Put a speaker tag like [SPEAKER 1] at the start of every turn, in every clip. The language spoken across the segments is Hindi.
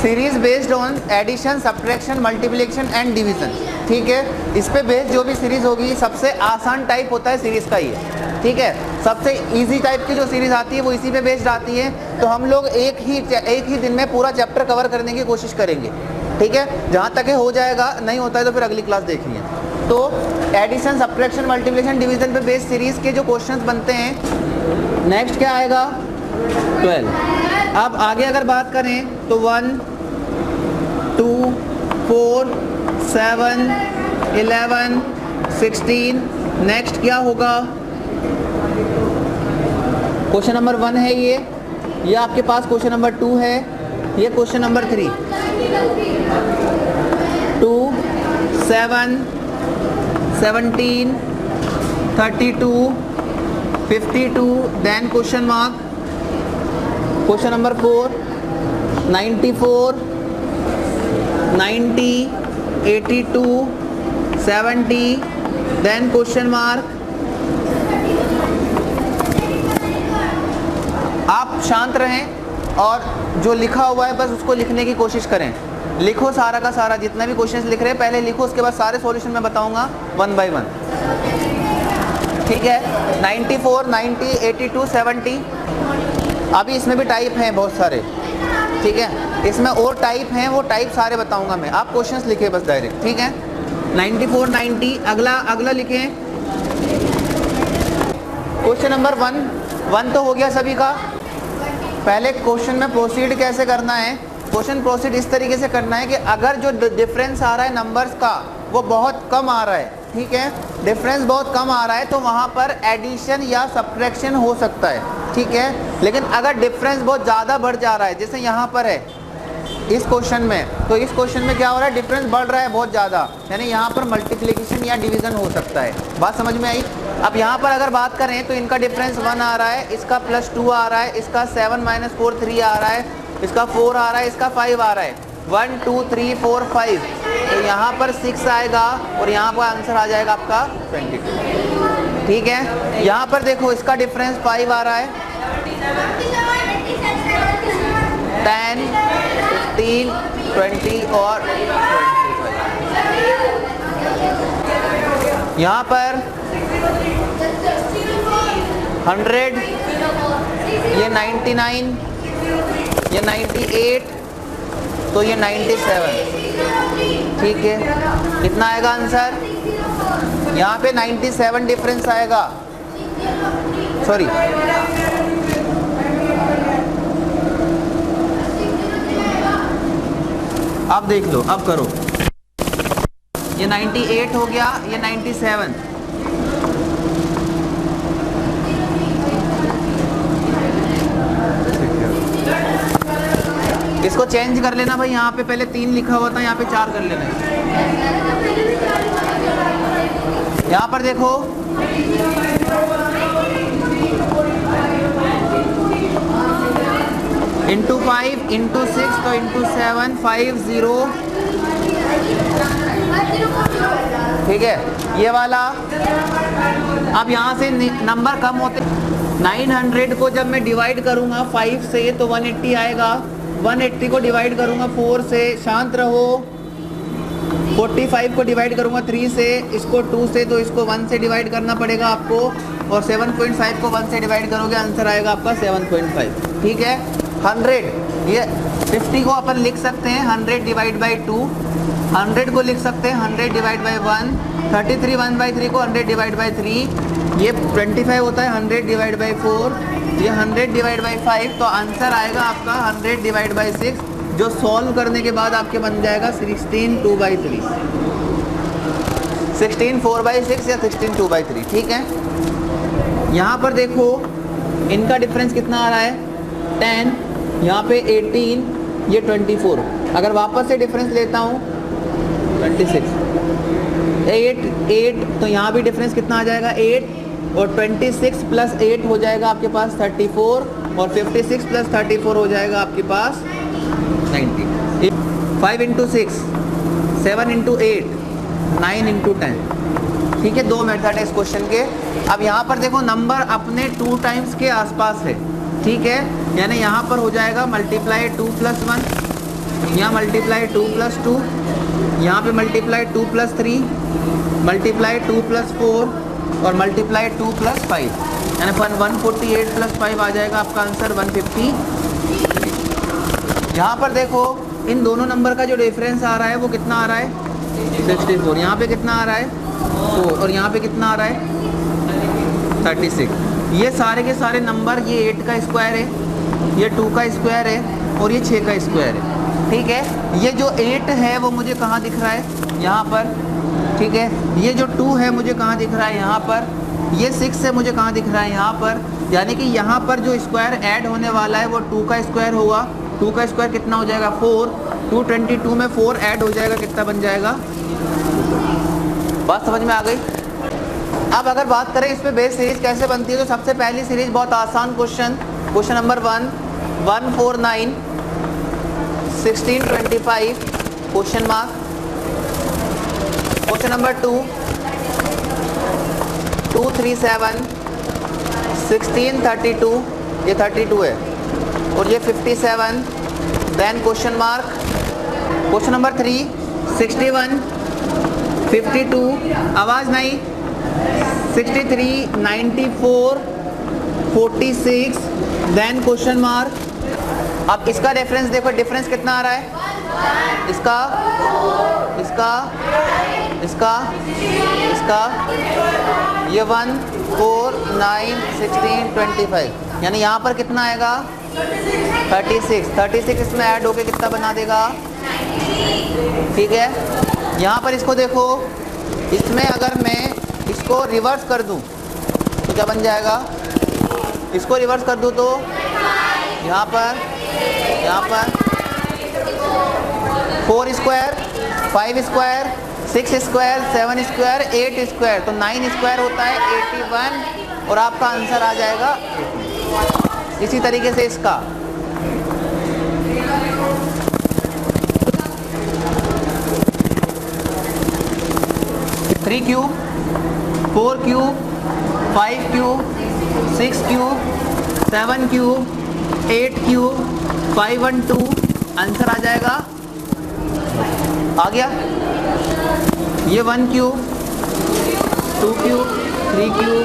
[SPEAKER 1] Series based on addition, subtraction, multiplication and division. ठीक है, इस पे बेस्ड जो भी सीरीज होगी, सबसे आसान टाइप होता है सीरीज का ये। ठीक है, सबसे इजी टाइप की जो सीरीज आती है वो इसी पे बेस्ड आती है। तो हम लोग एक ही दिन में पूरा चैप्टर कवर करने की कोशिश करेंगे। ठीक है, जहाँ तक हो जाएगा, नहीं होता है तो फिर अगली क्लास देखेंगे। तो एडिशन, सब्ट्रैक्शन, मल्टीप्लिकेशन, डिवीजन पे बेस्ड सीरीज के जो क्वेश्चंस बनते हैं, नेक्स्ट क्या आएगा 12। अब आगे अगर बात करें तो 1, 2, 4, 7, 11, 16। नेक्स्ट क्या होगा, क्वेश्चन नंबर 1 है ये आपके पास क्वेश्चन नंबर 2 है, ये question number 3। 2, 7, 17, 32, 52, then question mark. Question number 4, 94, 90, 82, 70, then question mark. आप शांत रहें और जो लिखा हुआ है बस उसको लिखने की कोशिश करें। लिखो सारा का सारा, जितना भी क्वेश्चंस लिख रहे हैं पहले लिखो, उसके बाद सारे सॉल्यूशन मैं बताऊंगा 1 बाय 1। ठीक है, 94, 90, 82, 70। अभी इसमें भी टाइप हैं बहुत सारे। ठीक है, इसमें और टाइप हैं, वो टाइप सारे बताऊंगा मैं। आप क्वेश्चंस लिखे बस डायरेक्ट। ठीक है, 94, 90। अगला लिखें क्वेश्चन नंबर 1 तो हो गया सभी का। पहले क्वेश्चन में प्रोसीड कैसे करना है, क्वेश्चन प्रोसीड इस तरीके से करना है कि अगर जो डिफरेंस आ रहा है नंबर्स का वो बहुत कम आ रहा है, ठीक है, डिफरेंस बहुत कम आ रहा है, तो वहाँ पर एडिशन या सब्ट्रैक्शन हो सकता है। ठीक है, लेकिन अगर डिफरेंस बहुत ज़्यादा बढ़ जा रहा है, जैसे यहाँ पर है इस क्वेश्चन में, तो इस क्वेश्चन में क्या हो रहा है, डिफरेंस बढ़ रहा है बहुत ज़्यादा, यानी यहाँ पर मल्टीप्लिकेशन या डिवीज़न हो सकता है। बात समझ में आई। अब यहाँ पर अगर बात करें तो इनका डिफरेंस 1 आ रहा है, इसका +2 आ रहा है, इसका 7 - 4 3 आ रहा है, इसका 4 आ रहा है, इसका 5 आ रहा है। 1 2 3 4 5, तो यहाँ पर 6 आएगा और यहाँ पर आंसर आ जाएगा आपका 22। ठीक है, यहाँ पर देखो इसका डिफरेंस 5 आ रहा है, 10, 15, 20 और 25। यहाँ पर 100, ये 99, ये 98, तो ये 97। ठीक है, कितना आएगा आंसर, यहाँ पे 97 डिफरेंस आएगा। सॉरी, अब देख लो, अब करो, ये 98 हो गया, ये 97। इसको चेंज कर लेना भाई, यहाँ पे पहले 3 लिखा हुआ था, यहाँ पे 4 कर लेना है। यहाँ पर देखो इंटू 5 इंटू 6, तो इंटू 7, 5 0। ठीक है, ये वाला। अब यहाँ से नंबर कम होते, 900 को जब मैं डिवाइड करूँगा 5 से तो 180 आएगा। 180 को डिवाइड करूँगा 4 से, शांत रहो। 45 को डिवाइड करूँगा 3 से, इसको 2 से, तो इसको 1 से डिवाइड करना पड़ेगा आपको, और 7.5 को 1 से डिवाइड करोगे, आंसर आएगा आपका 7.5। ठीक है, 100, ये 50 को अपन लिख सकते हैं 100 डिवाइड बाई 2, 100 को लिख सकते हैं 100 डिवाइड बाई 1, 33 1/3 को 100 डिवाइड बाई 3, ये 25 होता है 100 डिवाइड बाई 4, ये 100 डिवाइड बाई 5, तो आंसर आएगा आपका 100 डिवाइड बाई 6, जो सॉल्व करने के बाद आपके बन जाएगा 16 2/3, 16 4/6 या 16 2/3। ठीक है, यहाँ पर देखो इनका डिफरेंस कितना आ रहा है, 10, यहाँ पे 18, ये 24। अगर वापस से डिफरेंस लेता हूँ 26, 8, तो यहाँ भी डिफरेंस कितना आ जाएगा 8, और 26 + 8 हो जाएगा आपके पास 34, और 56 + 34 हो जाएगा आपके पास 90। 5 × 6, 7 × 8, 9 × 10। ठीक है, 2 मेथड है इस क्वेश्चन के। अब यहाँ पर देखो नंबर अपने 2 टाइम्स के आसपास है। ठीक है, यानी यहाँ पर हो जाएगा मल्टीप्लाई 2 + 1, यहाँ मल्टीप्लाई 2 + 2, यहाँ पे मल्टीप्लाई 2 + 3, मल्टीप्लाई 2 + 4 और मल्टीप्लाई 2 + 5, यानी 148 + 5 आ जाएगा आपका आंसर 150। यहाँ पर देखो इन दोनों नंबर का जो डिफरेंस आ रहा है वो कितना आ रहा है 64। यहाँ पे कितना आ रहा है 4 और यहाँ पे कितना आ रहा है 36। ये सारे के सारे नंबर, ये 8 का स्क्वायर है, ये 2 का स्क्वायर है और ये 6 का स्क्वायर है। ठीक है, ये जो 8 है वो मुझे कहाँ दिख रहा है यहाँ पर। ठीक है, ये जो 2 है मुझे कहाँ दिख रहा है यहाँ पर, ये 6 है मुझे कहाँ दिख रहा है यहाँ पर। यानी कि यहाँ पर जो स्क्वायर ऐड होने वाला है वो 2 का स्क्वायर होगा। 2 का स्क्वायर कितना हो जाएगा 4, 222 में 4 ऐड हो जाएगा, कितना बन जाएगा। बात समझ में आ गई। अब अगर बात करें इस पे बेस सीरीज कैसे बनती है, तो सबसे पहली सीरीज बहुत आसान question number 1, 149 1625 question mark. Question number 2, 237 1632, ये 32 है और ये 57, then question mark. Question number 3, 61 52, आवाज़ नहीं, 63 94 46, देन क्वेश्चन मार्क। अब इसका डिफरेंस देखो, डिफरेंस कितना आ रहा है, इसका इसका इसका इसका, ये 1 4 9 16 25, यानी यहाँ पर कितना आएगा 36 इसमें ऐड होके कितना बना देगा। ठीक है, यहाँ पर इसको देखो, इसमें अगर मैं इसको रिवर्स कर दूँ तो क्या बन जाएगा। इसको रिवर्स कर दूँ तो यहाँ पर 4 square 5 square 6 square 7 square 8 square, तो 9 स्क्वायर होता है 81 और आपका आंसर आ जाएगा 80। इसी तरीके से इसका 3 cube 4 cube 5 cube 6 cube 7 cube 8 cube 512, answer आ जाएगा। आ गया, ये 1 क्यूब 2 क्यूब 3 क्यूब,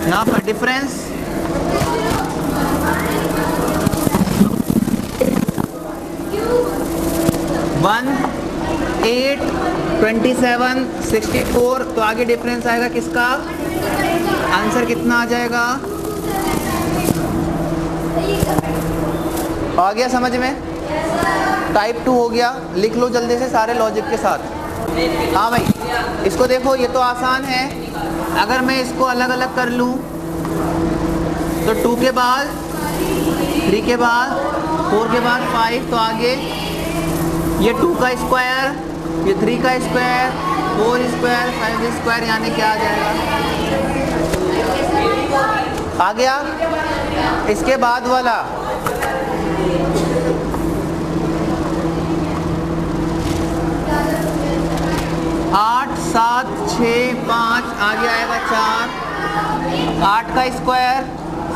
[SPEAKER 1] यहाँ पर डिफरेंस 1 8 27 64, तो आगे डिफरेंस आएगा किसका, आंसर कितना आ जाएगा। आ गया समझ में। टाइप 2 हो गया, लिख लो जल्दी से सारे लॉजिक के साथ। हाँ भाई, इसको देखो, ये तो आसान है। अगर मैं इसको अलग अलग कर लूँ तो 2 के बाद 3 के बाद 4 के बाद 5, तो आगे ये 2 का स्क्वायर, ये 3 का स्क्वायर 4 स्क्वायर 5 स्क्वायर, यानी क्या आ जाएगा। आ गया। इसके बाद वाला 8 7 6 5, आगे आएगा 4, 8 का स्क्वायर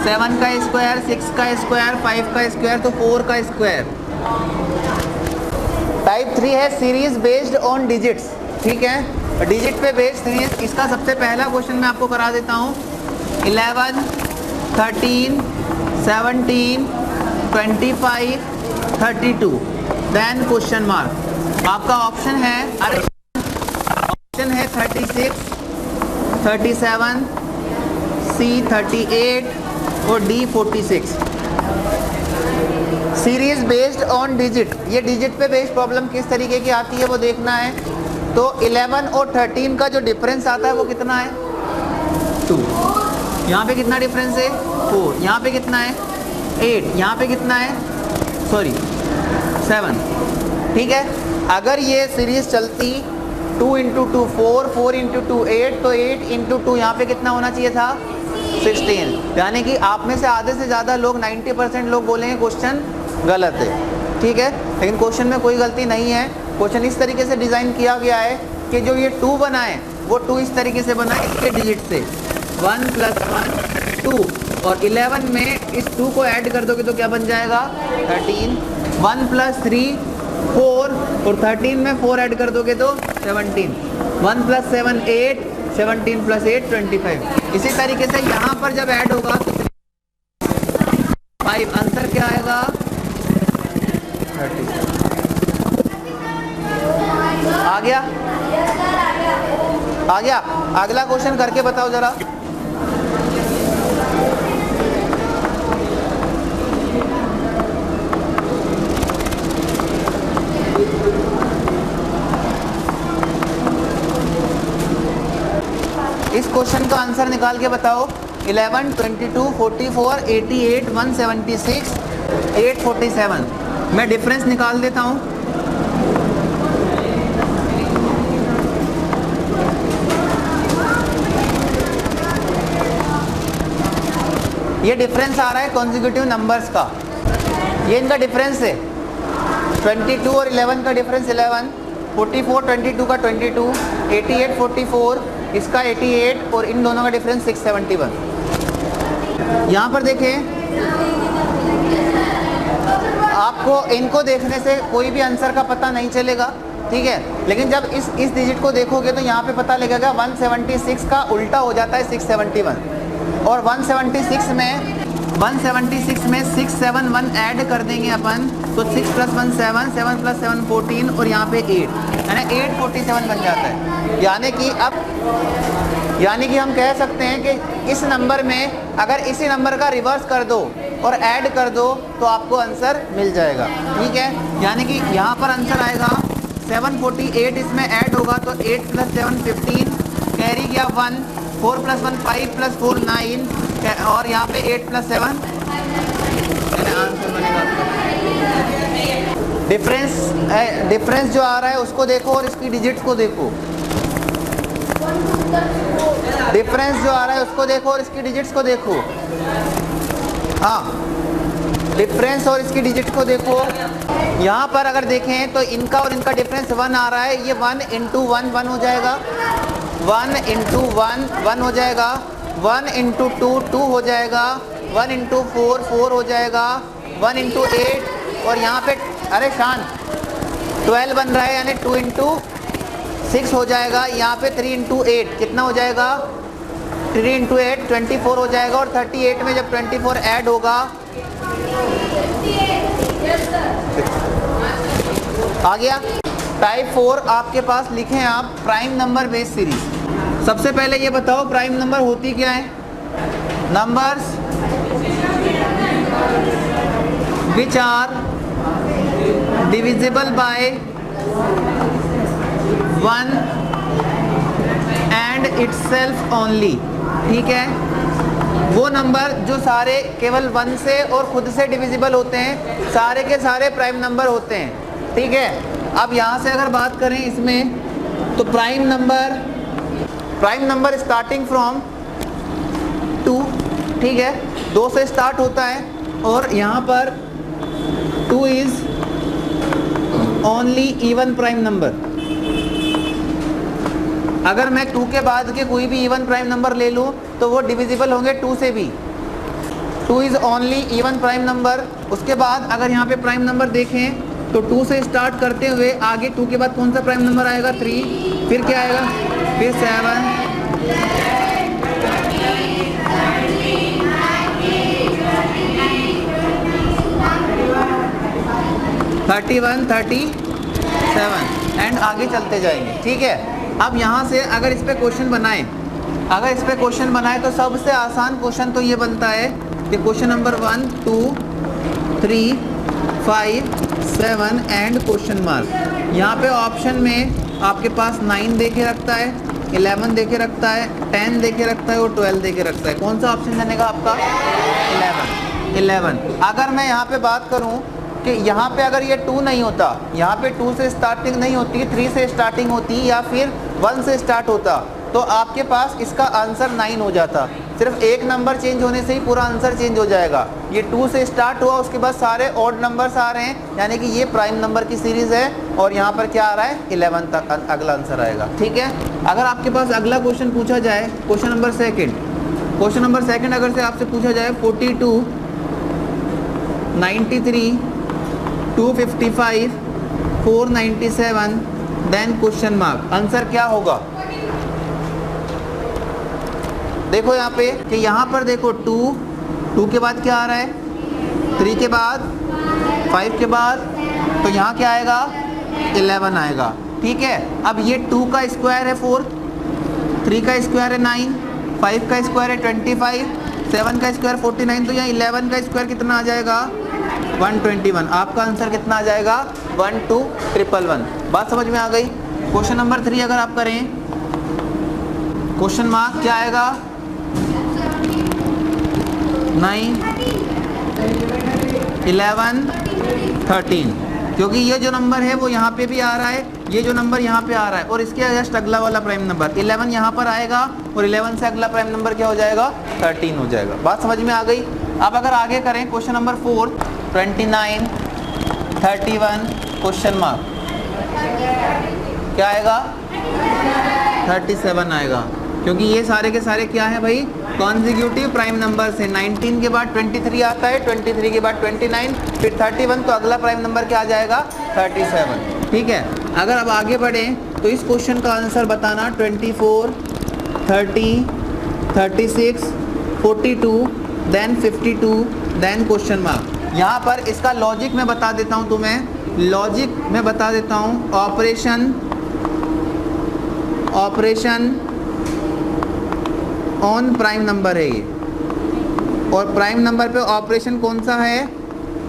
[SPEAKER 1] 7 का स्क्वायर 6 का स्क्वायर 5 का स्क्वायर, तो 4 का स्क्वायर। टाइप 3 है सीरीज बेस्ड ऑन डिजिट्स। ठीक है, डिजिट पे बेस्ड सीरीज। इसका सबसे पहला क्वेश्चन मैं आपको करा देता हूँ। 11 13 17 25 32, देन क्वेश्चन मार्क। आपका ऑप्शन है 36 37 C 38 और D 46। Series based on digit, ये डिजिट पे बेस्ड प्रॉब्लम किस तरीके की आती है वो देखना है। तो 11 और 13 का जो डिफरेंस आता है वो कितना है 2, यहाँ पे कितना डिफरेंस है 4, यहाँ पे कितना है 8, यहाँ पे कितना है 7। ठीक है, अगर ये सीरीज चलती 2 × 2 4, 4 × 2 8, तो 8 × 2 यहाँ पे कितना होना चाहिए था 16। यानी कि आप में से आधे से ज़्यादा लोग 90% लोग बोलेंगे क्वेश्चन गलत है। ठीक है, लेकिन क्वेश्चन में कोई गलती नहीं है। क्वेश्चन इस तरीके से डिज़ाइन किया गया है कि जो ये 2 बना है वो 2 इस तरीके से बना है, इसके डिजिट से 1 + 1 2, और 11 में इस 2 को ऐड कर दोगे तो क्या बन जाएगा 13। 1 + 3 4 और 13 में 4 ऐड कर दोगे तो 17। 1 + 7 8, 17 + 8 25। इसी तरीके से यहाँ पर जब ऐड होगा तो 5, आंसर क्या आएगा 30। आ गया। अगला क्वेश्चन करके बताओ जरा। इस क्वेश्चन का आंसर निकाल के बताओ। 11, 22, 44, 88, 176, 847। मैं डिफरेंस निकाल देता हूँ। ये डिफरेंस आ रहा है कॉन्जिक्यूटिव नंबर्स का, ये इनका डिफरेंस है। 22 और 11 का डिफरेंस 11, 44 22 का 22, 88 44 इसका 88 और इन दोनों का डिफरेंस 671। यहाँ पर देखें, आपको इनको देखने से कोई भी आंसर का पता नहीं चलेगा, ठीक है। लेकिन जब इस डिजिट को देखोगे तो यहाँ पे पता लगेगा 176 का उल्टा हो जाता है 671। और 176 में 6 7 1 ऐड कर देंगे अपन तो 6 + 1 7, 7 + 7 14 और यहाँ पे 8, यानी 847 बन जाता है। यानी कि हम कह सकते हैं कि इस नंबर में अगर इसी नंबर का रिवर्स कर दो और ऐड कर दो तो आपको आंसर मिल जाएगा, ठीक है। यानी कि यहाँ पर आंसर आएगा 748, इसमें ऐड होगा तो 8 + 7 15, कैरी गया 1, 4 + 1 5 + 4 9 और यहाँ पे 8 + 7 आंसर बनेगा। डिफरेंस जो आ रहा है उसको देखो और इसकी डिजिट्स को देखो। डिफरेंस जो आ रहा है उसको देखो और इसकी डिजिट्स को देखो। हाँ, डिफरेंस और इसकी डिजिट को देखो। यहाँ पर अगर देखें तो इनका और इनका डिफरेंस 1 आ रहा है, ये 1 × 1 1 हो जाएगा, 1 × 1 1 हो जाएगा, 1 × 2 2 हो जाएगा, 1 × 4 4 हो जाएगा, 1 × 8 और यहाँ पे अरे शान 12 बन रहा है, यानी 2 × 6 हो जाएगा। यहाँ पे 3 × 8 कितना हो जाएगा 3 × 8 24 हो जाएगा। और 38 में जब 24 ऐड होगा आ गया। टाइप 4 आपके पास लिखें आप प्राइम नंबर बेस सीरीज। सबसे पहले ये बताओ प्राइम नंबर होती क्या है। Numbers which are divisible by 1 and itself only, ठीक है। वो नंबर जो सारे केवल 1 से और खुद से डिविजिबल होते हैं, सारे के सारे प्राइम नंबर होते हैं, ठीक है। अब यहाँ से अगर बात करें इसमें तो प्राइम नंबर स्टार्टिंग फ्रॉम 2, ठीक है, 2 से स्टार्ट होता है। और यहाँ पर 2 is only even prime number. अगर मैं 2 के बाद के कोई भी इवन प्राइम नंबर ले लूँ तो वो डिविजिबल होंगे 2 से भी। 2 is only even prime number. उसके बाद अगर यहाँ पे प्राइम नंबर देखें तो 2 से स्टार्ट करते हुए आगे 2 के बाद कौन सा प्राइम नंबर आएगा 3, फिर क्या आएगा, फिर 7, 31, 37 एंड आगे चलते जाएंगे, ठीक है। अब यहाँ से अगर इस पे क्वेश्चन बनाए तो सबसे आसान क्वेश्चन तो ये बनता है कि question number 1 2 3 5 7 and question mark. यहाँ पे ऑप्शन में आपके पास 9 देके रखता है, 11 देके रखता है, 10 देके रखता है और 12 देके रखता है। कौन सा ऑप्शन बनेगा आपका 11। अगर मैं यहाँ पे बात करूँ कि यहाँ पे अगर ये 2 नहीं होता, यहाँ पे 2 से स्टार्टिंग नहीं होती, 3 से स्टार्टिंग होती या फिर 1 से स्टार्ट होता तो आपके पास इसका आंसर 9 हो जाता। सिर्फ एक नंबर चेंज होने से ही पूरा आंसर चेंज हो जाएगा। ये 2 से स्टार्ट हुआ, उसके बाद सारे ऑड नंबर्स आ रहे हैं, यानी कि ये प्राइम नंबर की सीरीज़ है। और यहाँ पर क्या आ रहा है 11 तक अगला आंसर आएगा, ठीक है। अगर आपके पास अगला क्वेश्चन पूछा जाए, question number 2 question number second अगर से आपसे पूछा जाए 42, 93, 255, 497, देन क्वेश्चन मार्क, आंसर क्या होगा? देखो यहाँ पे कि यहाँ पर देखो 2 के बाद क्या आ रहा है, 3 के बाद, 5 के बाद, तो यहाँ क्या आएगा? 11 आएगा। ठीक है, अब ये 2 का स्क्वायर है 4, 3 का स्क्वायर है 9, 5 का स्क्वायर है 25, 7 का स्क्वायर 49, तो यहाँ 11 का स्क्वायर कितना आ जाएगा? 121। आपका आंसर कितना आ जाएगा? 12111। बात समझ में आ गई? क्वेश्चन नंबर 3 अगर आप करें, क्वेश्चन मार्क क्या आएगा? 9, 11, 13, क्योंकि ये जो नंबर है वो यहाँ पे भी आ रहा है, ये जो नंबर यहाँ पे आ रहा है, और इसके जस्ट अगला वाला प्राइम नंबर 11 यहाँ पर आएगा, और 11 से अगला प्राइम नंबर क्या हो जाएगा? 13 हो जाएगा। बात समझ में आ गई? अब अगर आगे करें क्वेश्चन नंबर 4, 29, 31, क्वेश्चन मार्क क्या आएगा? 37 आएगा, क्योंकि ये सारे के सारे क्या है भाई? कॉन्जिक्यूटिव प्राइम नंबर से 19 के बाद 23 आता है, 23 के बाद 29, फिर 31, तो अगला प्राइम नंबर क्या आ जाएगा? 37। ठीक है, अगर अब आगे बढ़ें तो इस क्वेश्चन का आंसर बताना 24, 30, 36, 42, देन 52, देन क्वेश्चन मार्क। यहाँ पर इसका लॉजिक मैं बता देता हूँ तुम्हें, लॉजिक मैं बता देता हूँ। ऑपरेशन ऑन प्राइम नंबर है ये, और प्राइम नंबर पे ऑपरेशन कौन सा है?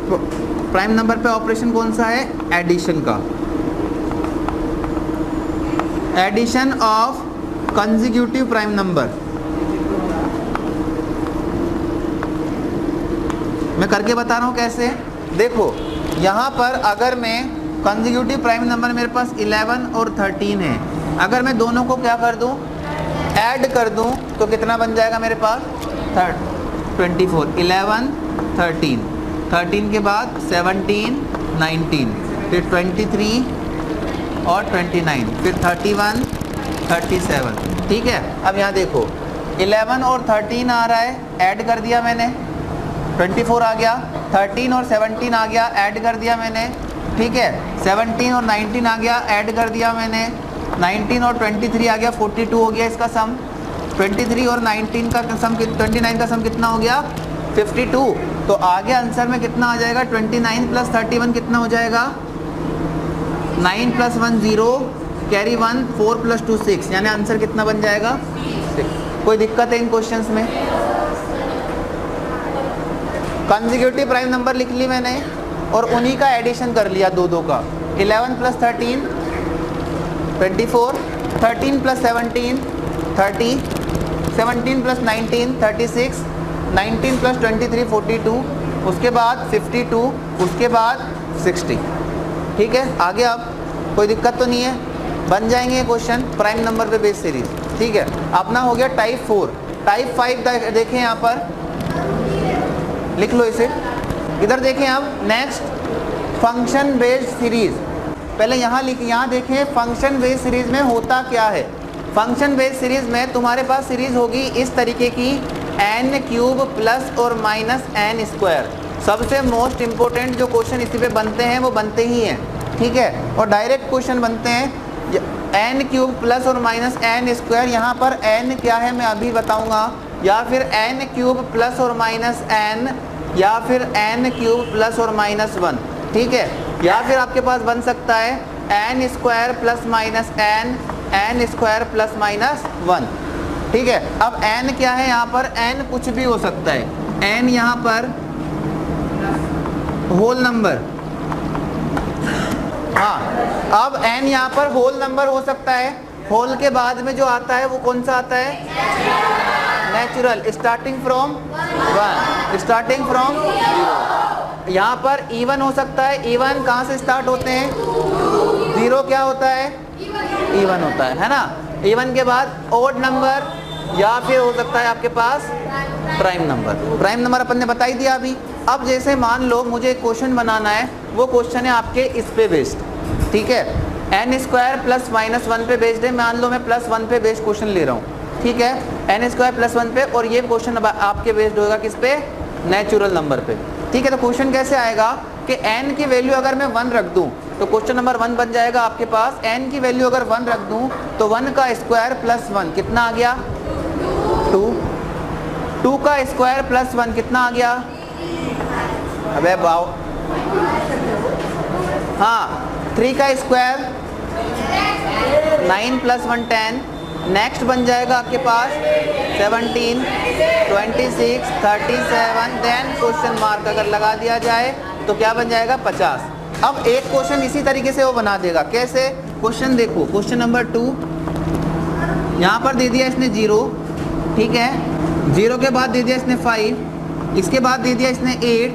[SPEAKER 1] प्राइम नंबर पे ऑपरेशन कौन सा है? एडिशन का, addition of consecutive prime number. मैं करके बता रहा हूँ कैसे। देखो यहाँ पर अगर मैं कंसेक्यूटिव प्राइम नंबर मेरे पास 11 और 13 है, अगर मैं दोनों को क्या कर दूँ? ऐड कर दूं, तो कितना बन जाएगा मेरे पास? 24, 11, 13, 13 के बाद 17, 19, फिर 23 और 29, फिर 31, 37। ठीक है, अब यहाँ देखो 11 और 13 आ रहा है, ऐड कर दिया मैंने, 24 आ गया, 13 और 17 आ गया, ऐड कर दिया मैंने। ठीक है, 17 और 19 आ गया, ऐड कर दिया मैंने, 19 और 23 आ गया, 42 हो गया इसका सम। 23 और 19 का सम, 29 का सम कितना हो गया? 52। तो आगे आंसर में कितना आ जाएगा? 29 प्लस 31 कितना हो जाएगा? 9 प्लस 1 0, कैरी 1, 4 प्लस 2 6, यानी आंसर कितना बन जाएगा? 6। कोई दिक्कत है इन क्वेश्चंस में? कंसेक्यूटिव प्राइम नंबर लिख ली मैंने, और उन्हीं का एडिशन कर लिया, दो का। 11 प्लस 13 24, 13 प्लस 17 30, 17 प्लस 19 36, 19 प्लस 23 42, उसके बाद 52, उसके बाद 60। ठीक है, आगे अब कोई दिक्कत तो नहीं है? बन जाएंगे क्वेश्चन प्राइम नंबर पे बेस सीरीज। ठीक है, अपना हो गया टाइप 4। टाइप 5 देखें, यहाँ पर लिख लो इसे, इधर देखें। अब नेक्स्ट फंक्शन बेस्ड सीरीज, पहले यहाँ यहाँ देखें फंक्शन बेस्ड सीरीज में होता क्या है। फंक्शन बेस्ड सीरीज में तुम्हारे पास सीरीज होगी इस तरीके की, n क्यूब प्लस और माइनस n स्क्वायर। सबसे मोस्ट इम्पोर्टेंट जो क्वेश्चन इसी पे बनते हैं वो बनते ही हैं। ठीक है, और डायरेक्ट क्वेश्चन बनते हैं n क्यूब प्लस और माइनस n स्क्वायर। यहाँ पर n क्या है मैं अभी बताऊँगा, या फिर n क्यूब प्लस और माइनस n, या फिर n क्यूब प्लस और माइनस 1। ठीक है, या फिर आपके पास बन सकता है n square plus minus n square plus minus 1। ठीक है, अब n क्या है? यहाँ पर n कुछ भी हो सकता है। n यहाँ पर होल नंबर, हाँ, अब n यहाँ पर होल नंबर हो सकता है। होल के बाद में जो आता है वो कौन सा आता है? Natural, starting from 1, starting from 0। यहाँ पर इवन हो सकता है। इवन कहाँ से स्टार्ट होते हैं? 0 क्या होता है? इवन होता है ना। इवन के बाद ओड नंबर, या फिर हो सकता है आपके पास प्राइम नंबर। प्राइम नंबर अपन ने बता ही दिया अभी। अब जैसे मान लो मुझे क्वेश्चन बनाना है, वो क्वेश्चन है आपके इस पे बेस्ड। ठीक है, n स्क्वायर प्लस माइनस 1 पे बेस्ड है। मान लो मैं प्लस 1 पे बेस्ड क्वेश्चन ले रहा हूँ। ठीक है, n स्क्वायर प्लस 1 पे, और ये क्वेश्चन आपके बेस्ड होगा किस पे, नेचुरल नंबर पे। ठीक है, तो क्वेश्चन कैसे आएगा कि n की वैल्यू अगर मैं 1 रख दूं तो क्वेश्चन नंबर 1 बन जाएगा आपके पास, n की वैल्यू अगर 1 रख दूं तो 1 का स्क्वायर प्लस 1 कितना आ गया, 2। 2 का स्क्वायर प्लस 1 कितना आ गया, अबे बाओ, हाँ 3 का स्क्वायर 9 प्लस 1 10। नेक्स्ट बन जाएगा आपके पास 17, 26, 37, देन क्वेश्चन मार्क अगर लगा दिया जाए तो क्या बन जाएगा, 50। अब एक क्वेश्चन इसी तरीके से वो बना देगा, कैसे, क्वेश्चन देखो, क्वेश्चन नंबर 2 यहाँ पर दे दिया इसने 0, ठीक है, 0 के बाद दे दिया इसने 5, इसके बाद दे दिया इसने 8,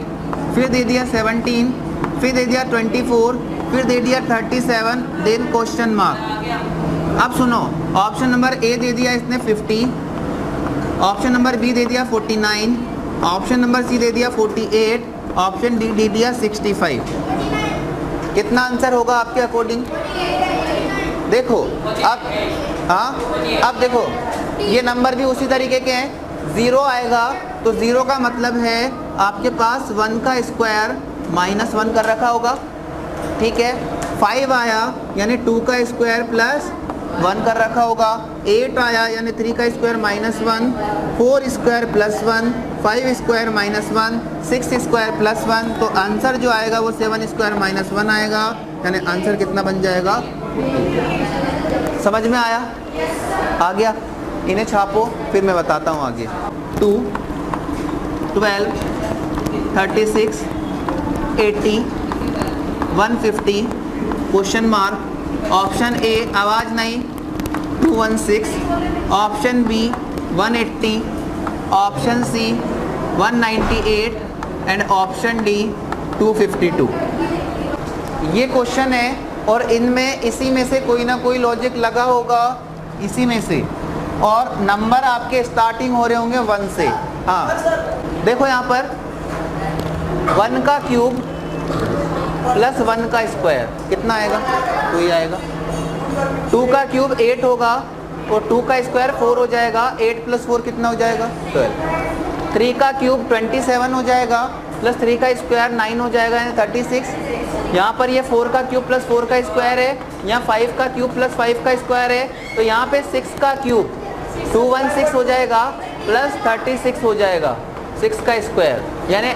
[SPEAKER 1] फिर दे दिया 17, फिर दे दिया 24, फिर दे दिया 37, देन क्वेश्चन मार्क। अब सुनो, ऑप्शन नंबर ए दे दिया इसने 50, ऑप्शन नंबर बी दे दिया 49, ऑप्शन नंबर सी दे दिया 48, ऑप्शन डी दे दिया 65। कितना आंसर होगा आपके अकॉर्डिंग, देखो अब, हाँ अब देखो ये नंबर भी उसी तरीके के हैं। 0 आएगा तो 0 का मतलब है आपके पास 1 का स्क्वायर माइनस 1 कर रखा होगा, ठीक है। 5 आया यानी 2 का स्क्वायर प्लस 1 कर रखा होगा। 8 आया यानी 3 का square minus 1, 4 square plus 1, 5 square minus 1, 6 square plus 1, तो आंसर जो आएगा वो 7 स्क्वायर माइनस 1 आएगा, यानी आंसर कितना बन जाएगा। समझ में आया, आ गया, इन्हें छापो फिर मैं बताता हूँ आगे। 2, 12, 36, 80, 150, क्वेश्चन मार्क। ऑप्शन ए आवाज़ नहीं 216, option B 180, option C 198 and option D 252। ये क्वेश्चन है और इनमें इसी में से कोई ना कोई लॉजिक लगा होगा, इसी में से, और नंबर आपके स्टार्टिंग हो रहे होंगे 1 से। हाँ देखो यहाँ पर 1 का क्यूब प्लस 1 का स्क्वायर कितना आएगा, 2 ही आएगा। 2 का क्यूब 8 होगा और 2 का स्क्वायर 4 हो जाएगा, 8 प्लस 4 कितना हो जाएगा, 12। 3 का क्यूब 27 हो जाएगा प्लस 3 का स्क्वायर 9 हो जाएगा, यानी 36। यहाँ पर ये 4 का क्यूब प्लस 4 का स्क्वायर है, यहाँ 5 का क्यूब प्लस 5 का स्क्वायर है, तो यहाँ पे 6 का क्यूब 216 हो जाएगा प्लस 36 हो जाएगा 6 का स्क्वायर, यानी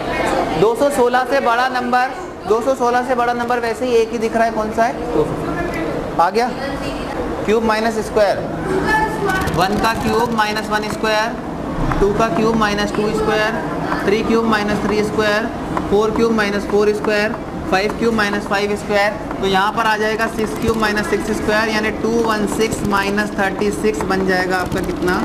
[SPEAKER 1] 216 से बड़ा नंबर, 216 से बड़ा नंबर वैसे ही एक ही दिख रहा है, कौन सा है, 250। आ गया, क्यूब माइनस स्क्वायर, 1 का क्यूब माइनस 1 स्क्वायर, 2 का cube minus 2 square, 3 cube minus 3 square, 4 cube minus 4 square, 5 cube minus 5 square, तो यहाँ पर आ जाएगा 6 क्यूब माइनस 6 स्क्वायर, यानी 216 माइनस 36 बन जाएगा आपका कितना।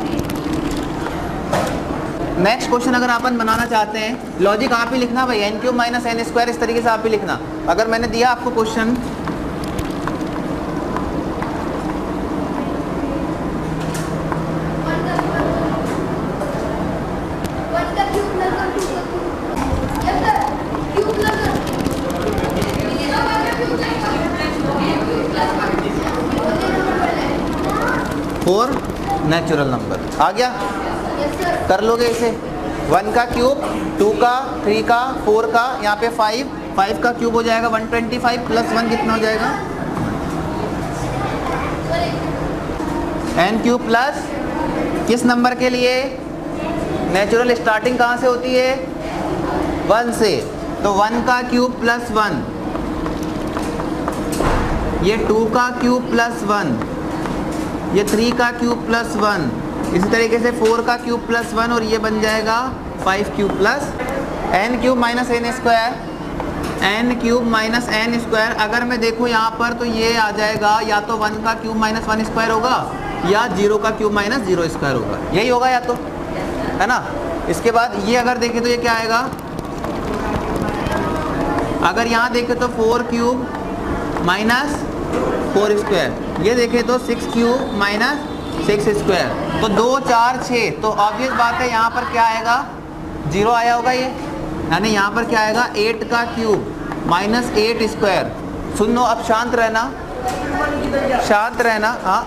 [SPEAKER 1] नेक्स्ट क्वेश्चन अगर अपन बनाना चाहते हैं, लॉजिक आप ही लिखना भाई, n cube minus n square, इस तरीके से आप ही लिखना। अगर मैंने दिया आपको क्वेश्चन फोर नेचुरल नंबर, आ गया, कर लोगे इसे। 1 का क्यूब, 2 का, 3 का, 4 का, यहाँ पे 5 का क्यूब हो जाएगा 125 प्लस 1 कितना हो जाएगा, n क्यूब प्लस किस नंबर के लिए, नेचुरल स्टार्टिंग कहाँ से होती है, 1 से, तो 1 का क्यूब प्लस 1, ये 2 का क्यूब प्लस 1, ये 3 का क्यूब प्लस 1, इसी तरीके से 4 का क्यूब प्लस 1, और ये बन जाएगा 5 cube plus n cube minus n square, n cube minus n square. अगर मैं देखूँ यहाँ पर तो ये आ जाएगा या तो 1 का क्यूब माइनस 1 स्क्वायर होगा या 0 का क्यूब माइनस 0 स्क्वायर होगा, यही होगा या तो, है ना। इसके बाद ये अगर देखें तो ये क्या आएगा, अगर यहाँ देखें तो 4 क्यूब माइनस 4 स्क्वायर, ये देखें तो 6 क्यूब माइनस 6 स्क्वायर, तो 2 4 6, तो ऑब्वियस बात है यहाँ पर क्या आएगा, 0 आया होगा ये, यानी यहाँ पर क्या आएगा 8 का क्यूब माइनस 8 स्क्वायर। सुन लो, अब शांत रहना, शांत रहना, हाँ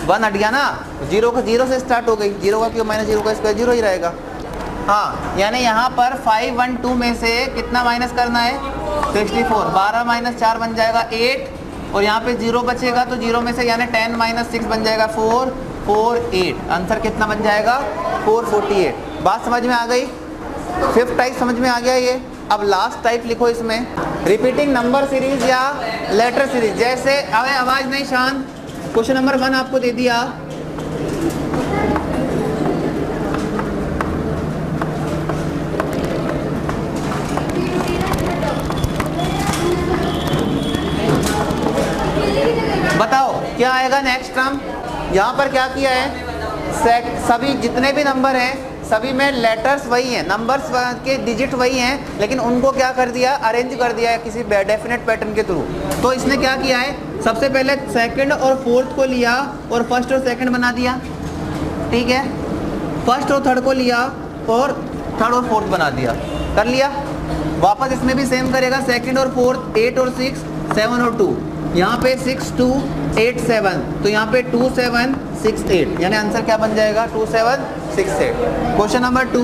[SPEAKER 1] 1 हट गया ना, जीरो का जीरो से स्टार्ट हो गई, जीरो का क्यूब माइनस जीरो का स्क्वायर जीरो ही रहेगा। हाँ, यानी यहाँ पर 512 में से कितना माइनस करना है 64, 12 माइनस 4 बन जाएगा 8, और यहाँ पे जीरो बचेगा तो जीरो में से यानी 10 माइनस 6 बन जाएगा 4, 4, 8। आंसर कितना बन जाएगा 448। बात समझ में आ गई? फिफ्थ टाइप समझ में आ गया ये। अब लास्ट टाइप लिखो इसमें, रिपीटिंग नंबर सीरीज या लेटर सीरीज। जैसे अबे आवाज नहीं शांत, क्वेश्चन नंबर 1 आपको दे दिया, बताओ क्या आएगा नेक्स्ट टर्म। यहाँ पर क्या किया है, सभी जितने भी नंबर हैं सभी में लेटर्स वही हैं, नंबर्स के डिजिट वही हैं, लेकिन उनको क्या कर दिया, अरेंज कर दिया है किसी डेफिनेट पैटर्न के थ्रू। तो इसने क्या किया है, सबसे पहले सेकंड और फोर्थ को लिया और फर्स्ट और सेकंड बना दिया, ठीक है। फर्स्ट और थर्ड को लिया और थर्ड और फोर्थ बना दिया, कर लिया। वापस इसमें भी सेम करेगा, सेकंड और फोर्थ 8 और 6, 7 और 2, यहाँ पे 6, 2, 8, 7, तो यहाँ पे 2, 7, 6, 8, यानी आंसर क्या बन जाएगा 2, 7, 6, 8। क्वेश्चन नंबर 2,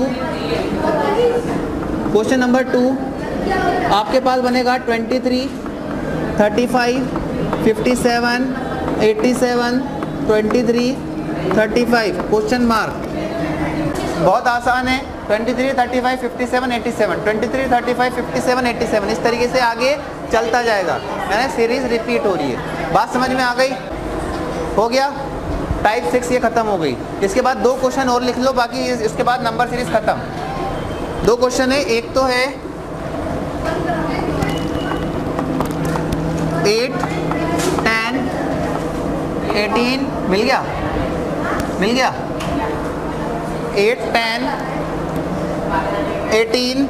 [SPEAKER 1] क्वेश्चन नंबर 2 आपके पास बनेगा 23, 35, 57, 87, 23, 35, क्वेश्चन मार्क। बहुत आसान है, 23, 35, 57, 87, 23, 35, 57, 87, इस तरीके से आगे चलता जाएगा, यानी सीरीज रिपीट हो रही है। बात समझ में आ गई? हो गया, टाइप 6 ये खत्म हो गई। इसके बाद 2 क्वेश्चन और लिख लो, बाकी इसके बाद नंबर सीरीज खत्म। 2 क्वेश्चन है, एक तो है 8, 10, 18, मिल गया, मिल गया, 8, 10, 18,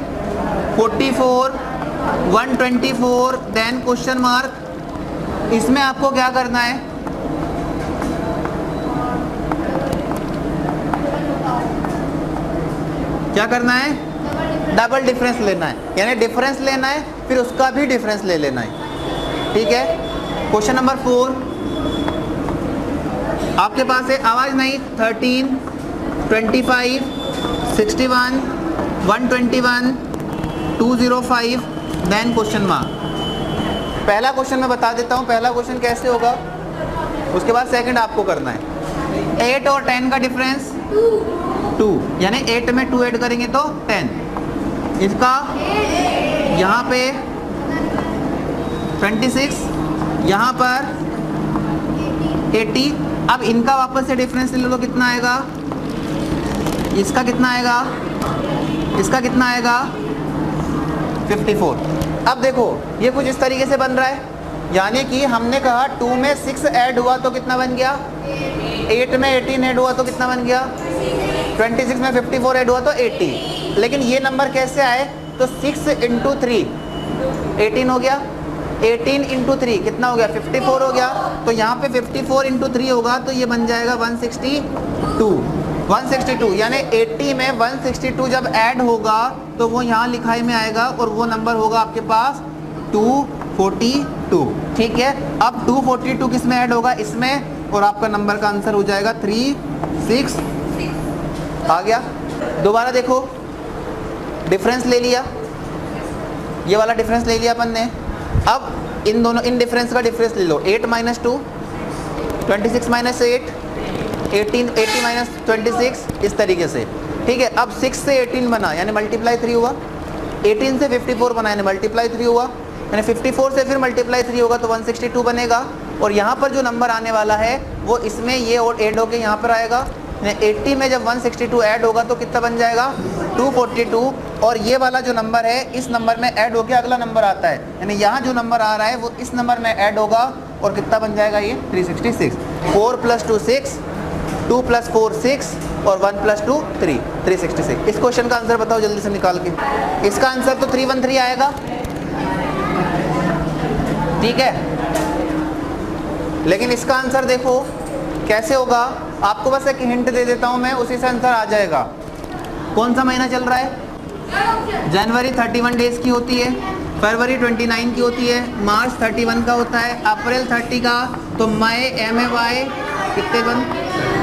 [SPEAKER 1] 44, 124, देन क्वेश्चन मार्क। इसमें आपको क्या करना है, क्या करना है, डबल डिफरेंस लेना है, यानी डिफरेंस लेना है फिर उसका भी डिफरेंस ले लेना है, ठीक है। क्वेश्चन नंबर 4 आपके पास है, आवाज नहीं, 13, 25, 61, 121, 205, देन क्वेश्चन मार्क। पहला क्वेश्चन मैं बता देता हूँ, पहला क्वेश्चन कैसे होगा, उसके बाद सेकंड आपको करना है। 8 और 10 का डिफरेंस 2, यानी 8 में 2 ऐड करेंगे तो 10, इसका यहाँ पे 26, यहाँ पर 80। अब इनका वापस से डिफरेंस ले लो, कितना आएगा, इसका कितना आएगा, इसका कितना आएगा 54। अब देखो ये कुछ इस तरीके से बन रहा है, यानी कि हमने कहा 2 में 6 ऐड हुआ तो कितना बन गया, 8 में 18 ऐड हुआ तो कितना बन गया, 26 में 54 ऐड हुआ तो 80। लेकिन ये नंबर कैसे आए, तो 6 × 3 18 हो गया, 18 × 3 कितना हो गया 54 हो गया, तो यहाँ पे 54 × 3 होगा तो ये बन जाएगा 162, यानी 80 में 162 जब ऐड होगा तो वो यहाँ लिखाई में आएगा और वो नंबर होगा आपके पास 242, ठीक है। अब 242 किस में ऐड होगा, इसमें, और आपका नंबर का आंसर हो जाएगा 36 आ गया। दोबारा देखो, डिफरेंस ले लिया, ये वाला डिफरेंस ले लिया अपन ने। अब इन दोनों, इन डिफरेंस का डिफरेंस ले लो, 8 - 2, 26 - 8, 18, 80 - 26, इस तरीके से, ठीक है। अब 6 से 18 बना यानी मल्टीप्लाई 3 हुआ, 18 से 54 बना यानी मल्टीप्लाई 3 हुआ, यानी 54 से फिर मल्टीप्लाई 3 होगा तो 162 बनेगा। और यहाँ पर जो नंबर आने वाला है वो इसमें ये और ऐड होके यहाँ पर आएगा, 80 में जब 162 ऐड होगा तो कितना बन जाएगा 242, और ये वाला जो नंबर है इस नंबर में ऐड होके अगला नंबर आता है, यानी यहाँ जो नंबर आ रहा है वो इस नंबर में ऐड होगा और कितना बन जाएगा ये 366। 4 + 2 6, 2 + 4 6 और 1 + 2 3, 366। इस क्वेश्चन का आंसर बताओ जल्दी से निकाल के। इसका आंसर तो 313 आएगा, ठीक है। लेकिन इसका आंसर देखो कैसे होगा, आपको बस एक हिंट दे देता हूं मैं, उसी से आंसर आ जाएगा। कौन सा महीना चल रहा है, जनवरी 31 डेज की होती है, फरवरी 29 की होती है, मार्च 31 का होता है, अप्रैल 30 का, तो मई MAY कितने वन